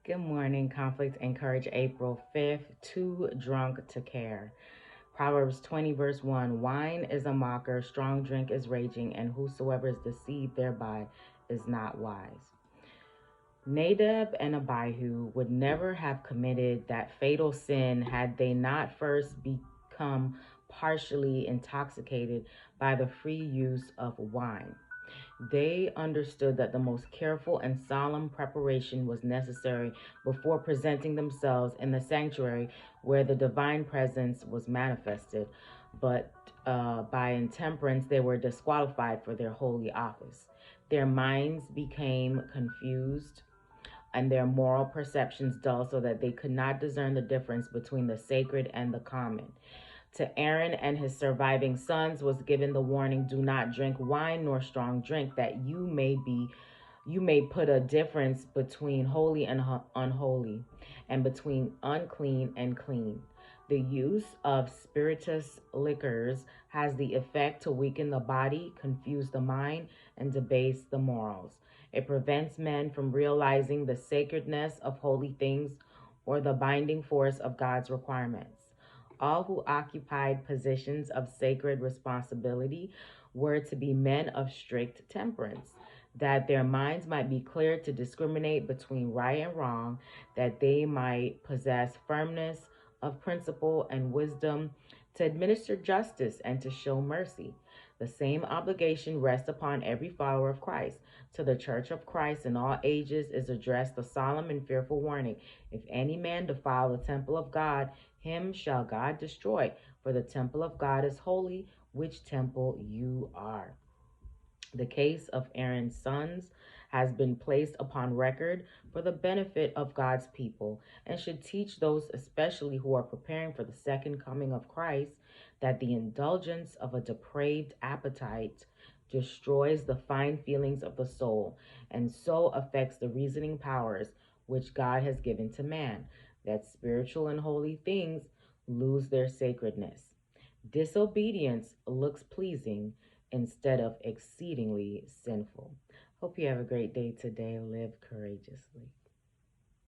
Good morning. Conflict and Courage, April 5th. Too drunk to care. Proverbs 20, verse 1. Wine is a mocker, strong drink is raging, and whosoever is deceived thereby is not wise. Nadab and Abihu would never have committed that fatal sin had they not first become partially intoxicated by the free use of wine. They understood that the most careful and solemn preparation was necessary before presenting themselves in the sanctuary where the divine presence was manifested, but by intemperance they were disqualified for their holy office. Their minds became confused and their moral perceptions dull so that they could not discern the difference between the sacred and the common. To Aaron and his surviving sons was given the warning, do not drink wine nor strong drink, that you may put a difference between holy and unholy, and between unclean and clean. The use of spirituous liquors has the effect to weaken the body, confuse the mind, and debase the morals. It prevents men from realizing the sacredness of holy things or the binding force of God's requirements. All who occupied positions of sacred responsibility were to be men of strict temperance, that their minds might be clear to discriminate between right and wrong, that they might possess firmness of principle and wisdom to administer justice and to show mercy. The same obligation rests upon every follower of Christ. To the church of Christ in all ages is addressed the solemn and fearful warning, if any man defile the temple of God, him shall God destroy, for the temple of God is holy, which temple you are. The case of Aaron's sons has been placed upon record for the benefit of God's people and should teach those especially who are preparing for the second coming of Christ that the indulgence of a depraved appetite destroys the fine feelings of the soul and so affects the reasoning powers which God has given to man, that spiritual and holy things lose their sacredness. Disobedience looks pleasing instead of exceedingly sinful. Hope you have a great day today. Live courageously.